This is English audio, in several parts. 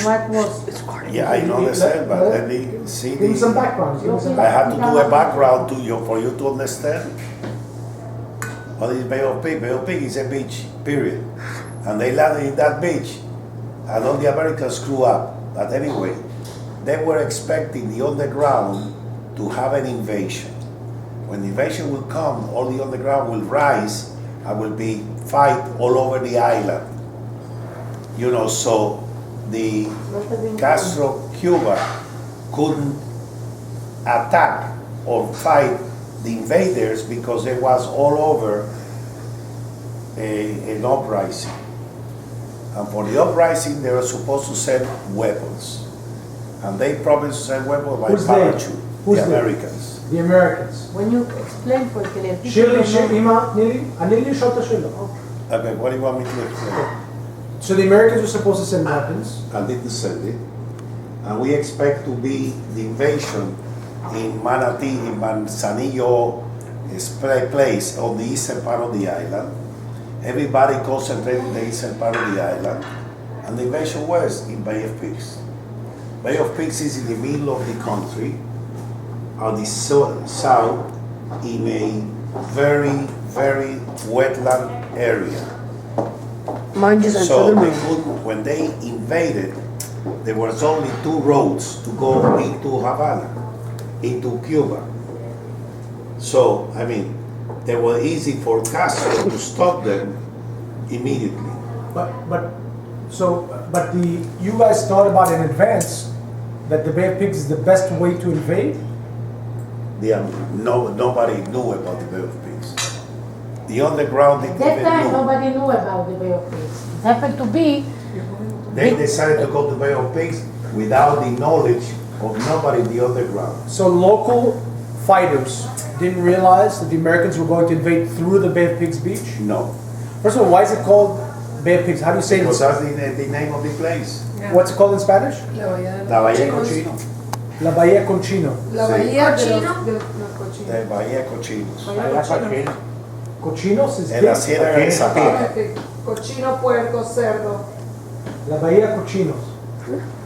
What was? Yeah, I understand, but let me see. Give me some background. I have to do a background to you for you to understand. What is Bay of Pigs? Bay of Pigs is a beach, period. And they landed in that beach, and all the Americans screw up. But anyway, they were expecting the underground to have an invasion. When the invasion will come, all the underground will rise and will be fight all over the island. You know, so the Castro Cuba couldn't attack or fight the invaders because it was all over an uprising. And for the uprising, they were supposed to send weapons. And they promised to send weapons by parachute. The Americans. The Americans. When you explain for que le Shirley, Ima, Nili, Anili, Shota, Shilo. Okay, what do you want me to explain? So the Americans were supposed to send weapons. And didn't send it. And we expect to be the invasion in Manatee, in Manzanillo place on the eastern part of the island. Everybody concentrated in the eastern part of the island. And the invasion was in Bay of Pigs. Bay of Pigs is in the middle of the country, on the south, in a very, very wetland area. So they couldn't, when they invaded, there was only two roads to go into Havana, into Cuba. So, I mean, they were easy for Castro to stop them immediately. But you guys thought about in advance that the Bay of Pigs is the best way to invade? Nobody knew about the Bay of Pigs. The underground didn't That even time know. nobody knew about the Bay of Pigs. It happened to be. They decided to go to Bay of Pigs without the knowledge of nobody in the underground. So local fighters didn't realize that the Americans were going to invade through the Bay of Pigs beach? No. First of all, why is it called Bay of Pigs? How do you say it? Because that's the name of the place. Yeah. What's it called in Spanish? La Bahía Cochino. La Bahía Conchino. La Sí. bahía de Cochino. los cochinos. La Bahía Cochinos. Cochinos is En la big. Sierra de Zapata. Cochino, puerco, cerdo. La Bahía Cochinos.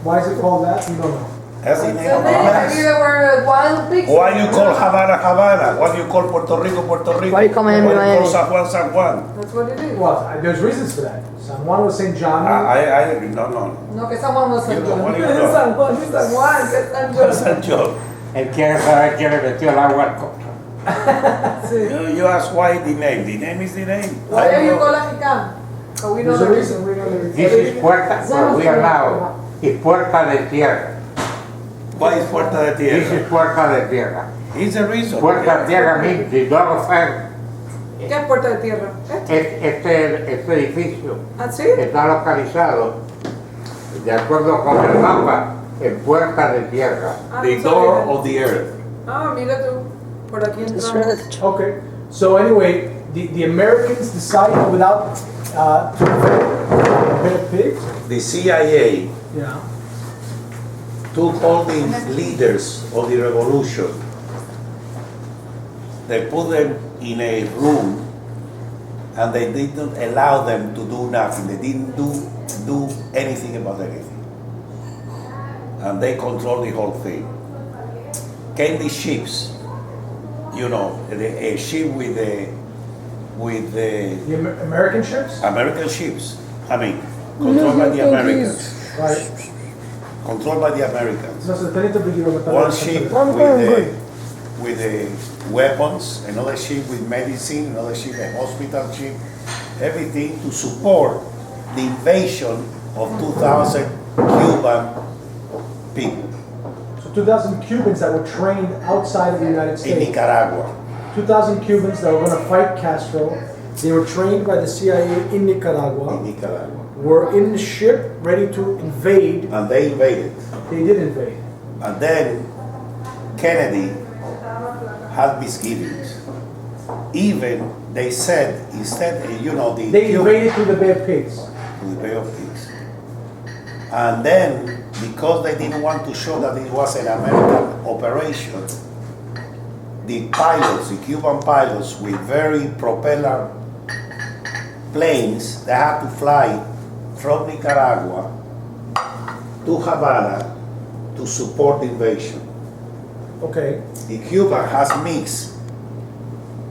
Why is it called that? You don't know. That's the name So of maybe Havana. there were wild pigs. Why you call Havana, Havana? What do you call Puerto Rico, Puerto Rico? Why you call Miami, Why you Miami? call San Juan, San Juan? That's what it is. Well, there's reasons for that. San Juan was St. John. No. No, que San Juan no es San You know, what Juan. do you know? San Juan, es San Juan, que es San Juan. San John. Él quiere saber quién le metió el agua al coco. Sí. You ask why the name. The name is the name. Why I are you don't know. calling Jicam? Oh, we know There's a the reason. reason. We know the reason. This is puerta, where we are now, is puerta de tierra. Why is Puerta de This Tierra? is puerta de tierra. It's a reason. Puerta de tierra means the door of earth. ¿Qué es Puerta de Tierra? Este edificio ¿Ah, sí? está localizado, de acuerdo con el mapa, en puerta de tierra. Ah, The no door sabía. of the earth. Ah, mira tú. Por aquí entramos. Okay. So anyway, the Americans decided without to invade Bay of Pigs. The CIA Yeah. took all the leaders of the revolution. They put them in a room and they didn't allow them to do nothing. They didn't do anything about anything. And they controlled the whole thing. Came the ships, you know, a ship with the The American ships. American ships. I mean, controlled by the Americans. Right. Controlled by the Americans. No, so tenete brigiro, but One ship with the weapons, another ship with medicine, another ship a hospital ship, everything to support the invasion of 2,000 Cuban people So 2,000 Cubans that were trained outside of the United in States. Nicaragua. 2,000 Cubans that were going to fight Castro. They were trained by the CIA in Nicaragua. In Nicaragua. Were in the ship ready to invade. And they invaded. They did invade. And then Kennedy had misgivings. Even they said, instead, you know, They invaded through the Bay of Pigs. to the Bay of Pigs. And then, because they didn't want to show that it was an American operation, the pilots, the Cuban pilots with very propeller planes, they had to fly from Nicaragua to Havana to support the invasion. Okay. The Cuban has mixed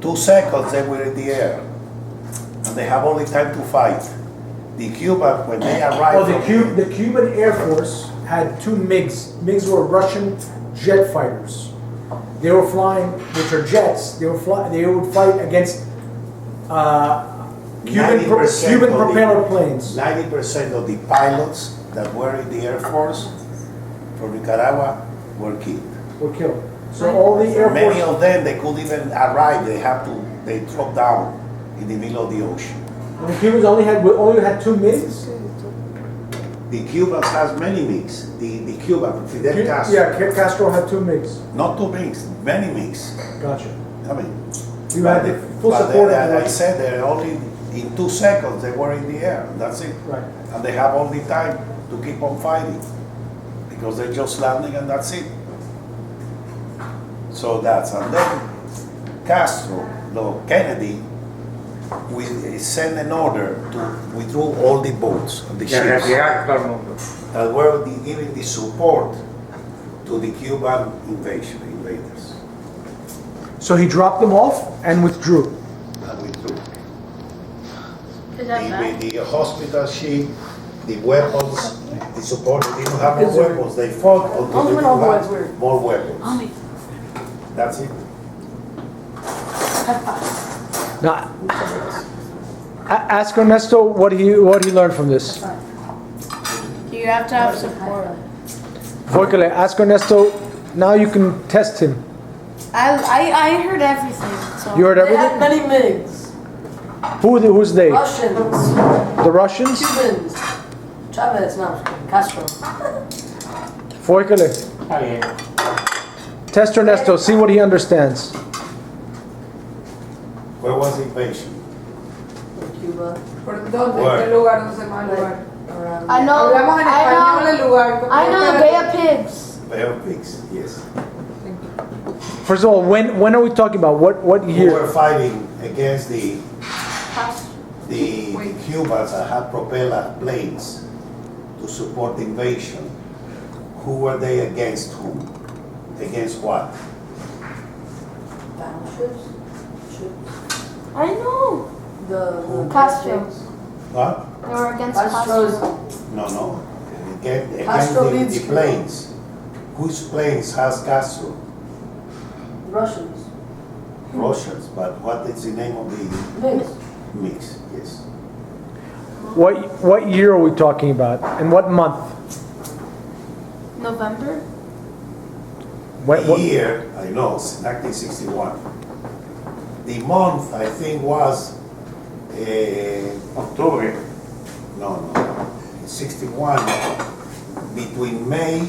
2 seconds they were in the air, and they have only time to fight. The Cuban, when they arrived, Oh, the Cuban Air Force had 2 MiGs. MiGs were Russian jet fighters. They were flying, which are jets. They would fight against Cuban 90% of propeller planes. 90% of the pilots that were in the Air Force from Nicaragua were killed. Were killed. So all the Air Many Force. of them they couldn't even arrive. They dropped down in the middle of the ocean. The Cubans only had 2 MiGs. The Cubans has many mix. The Cuban Fidel Castro. Yeah, Castro had 2 MiGs. Not 2 mix, many mix. Gotcha. I mean, You had the full but support of I the said they're only in 2 seconds they were in the air. That's it. Right. And they have only time to keep on fighting because they're just landing and that's it. So that's, and then Castro, no, Kennedy, we sent an order to withdraw all the boats and the Y a ships retirar todo el mundo. that were giving the support to the Cuban invaders. So he dropped them off and withdrew. And withdrew. Is that bad? The hospital ship, the weapons, the support, they didn't have more weapons. They fought until they Only one had was weird. more weapons. Mommy. That's it. Now, ask Ernesto what he learned from this. You have to have support. Voykele, ask Ernesto. Now you can test him. I heard everything. So. You heard They had everything. many MiGs. Who's they? Russians, The Russians? Cubans, Chavez, no, Castro. Voykele, Está bien. test Ernesto. See what he understands. Where was the invasion? Cuba, ¿Por dónde? Where? ¿Qué lugar? No sé más lugar. around. I know. Hablamos en español el lugar. I know Bay of Pigs. Bay of Pigs, yes. First of all, when are we talking about? What Who year? were fighting against the Cubans that had propeller planes to support the invasion? Who were they against whom? Against what? Battleships, ships. I know. The Castro. What? They were against Castro's. Castro. No. Against Castro leads the Cuba. planes. Whose planes has Castro? Russians. Russians, but what is the name of the MiGs. mix? Yes. What year are we talking about? And what month? November. The year, I know, it's 1961. The month, I think, was Octubre. no, 61, between May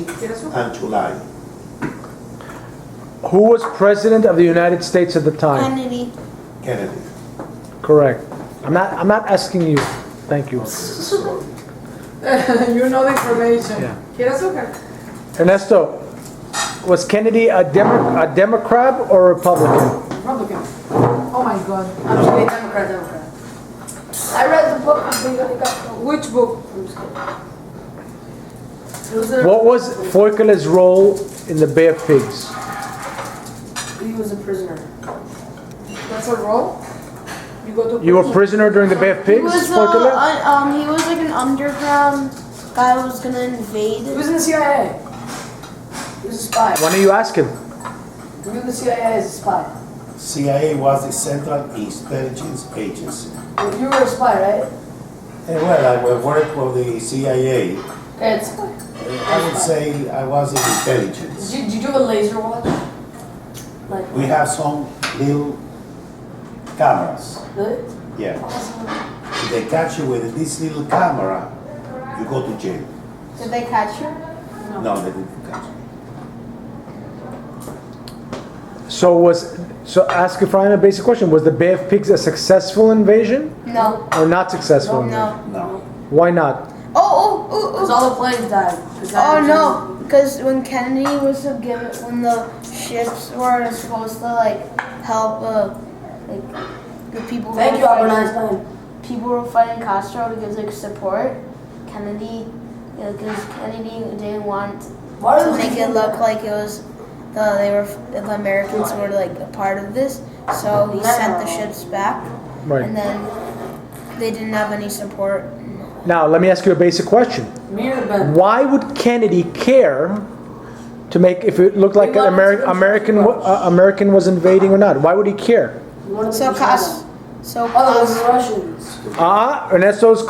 and July. Who was president of the United States at the time? Kennedy. Kennedy. Correct. I'm not asking you. Thank you. Sorry. You know the information. Yeah. ¿Quieres azúcar? Ernesto, was Kennedy a Democrat or a Republican? Republican. Oh my God. Actually, Democrat. I read the book. I think I got Which book? It was a, What was Voykele's role in the Bay of Pigs? he was a prisoner. That's a role? You go to You were prison. prisoner during the Bay of He Pigs, was Voykele? he was like an underground guy who was gonna invade. He was in the CIA. He was a spy. Why don't you ask him? He was in the CIA as a spy. CIA was the Central Intelligence Agency. You were a spy, right? Well, I worked for the CIA. Okay, it's spy. I would say I was in intelligence. Did you do a laser watch? Like, We have some little cameras. really? Yeah. Awesome. If they catch you with this little camera, you go to jail. Did they catch you? No, they didn't catch me. So ask Efraim a basic question. Was the Bay of Pigs a successful invasion No. or not successful? No. No. Why not? Because all the planes died. Oh no! Because when Kennedy was to give it, when the ships were supposed to like help like the people. Thank who you, were Albert fighting- Einstein. People were fighting Castro to give like support. Kennedy because Kennedy didn't want Why to do make it look like it was the Americans were like a part of this. So he sent the ships back, Right. and then they didn't have any support. Now, let me ask you a basic question. Me or Ben? Why would Kennedy care to make if it looked like an American was invading or not? Why would he care? You wanted So to Cos, so Oh, Cos, the Russians. Ernesto's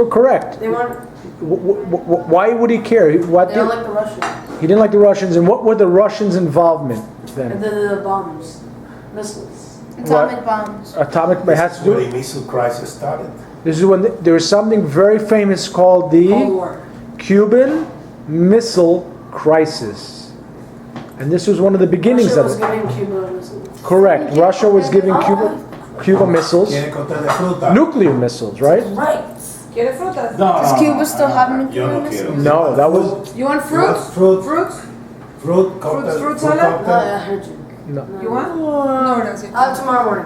correct. They weren't. Why would he care? What They did, don't like the Russians. he didn't like the Russians, and what were the Russians' involvement And then? the bombs, missiles. atomic bombs. Atomic. It has to When the do. missile crisis started. This is when there was something very famous called Cold the War. Cuban Missile Crisis, and this was one of the beginnings Russia of was it. giving Cuba missiles. Correct. Russia was giving Cuba missiles, Tiene cóctel de fruta. nuclear missiles, right? Right. ¿Quieres frutas? No, Does Cuba still have Yo nuclear no missiles? quiero. No, that was You want You want fruits? fruit? Fruits? Fruit cocktail. Fruit salad? No, cocktail. I heard you. no. You want? No, gracias. Tomorrow morning.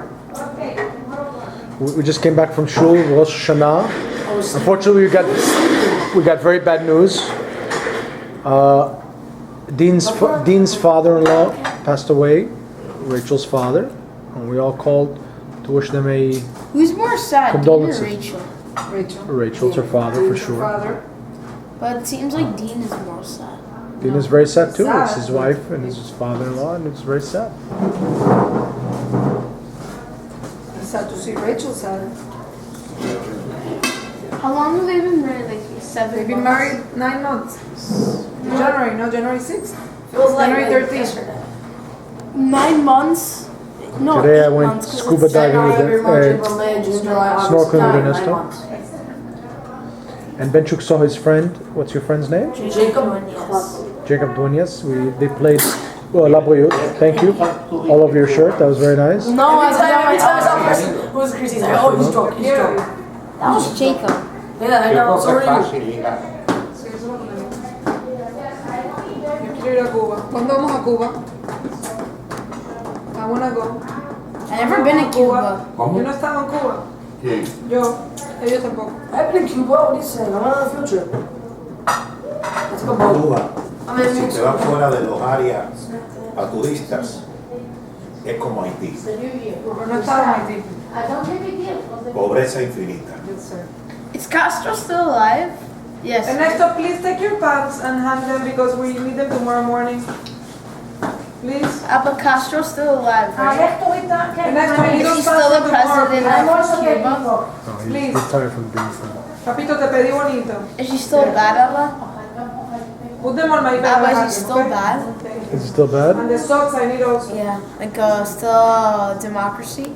We just came back from Shul, Rosh Hashanah. Unfortunately, we got very bad news. Dean's father-in-law passed away, Rachel's father, and we all called to wish them a Who's more sad, Dean or Condolences. Rachel? Rachel. Rachel's her father for sure. Father. But it seems like Dean is more sad. Dean is very sad too. It's Sad. his wife and his father-in-law, and it's very sad. It's sad to see Rachel sad. How long have they been married? Like 7 They've been months? married 9 months. January, no, January 6th. Feels like January 13th. yesterday. 9 months? No, Today I 8 went months, 'cause scuba it's diving January, with February, March, them. April, May, June, July, August, Snorkeling with September, 9 Ernesto. months. And Benchuk saw his friend. What's your friend's name? Jacob Jacob Duenas. They played. Well, La Boyut. Thank you. All of your shirt. That was very nice. No, every time I saw a person who was Chris, he's like, oh, he's drunk, he's drunk. That was Jacob. Yeah, I know, so Qué are you. fácil, hija. Sí, eso lo tenemos. Yo quiero ir a Cuba. ¿Cuándo vamos a Cuba? I wanna go. I've never been to Cuba. ¿Cómo? Yo no estaba en Cuba. ¿Quién? Yo. Ellos tampoco. I've been to Cuba, what are you saying? I'm on a field trip. Let's go, bro. Cuba. I'm in Si te Mexico. vas fuera de los áreas a turistas, es como Haití. Pero no estaba en Haití. Pobreza infinita. Yes, sir. Is Castro still alive? Yes. Ernesto, please take your pants and hand them because we need them tomorrow morning. Please. But Castro's still alive, right? Ernesto, we need Is he those still the pants tomorrow. president of Cuba? Oh, he's Please. retired from being from. Papito, te pedí bonito. Is she still bad, Abba? Put them on my bed. Abba, I is have he them, still okay? bad? Is it still bad? And the socks I need also. Yeah. Like, still democracy?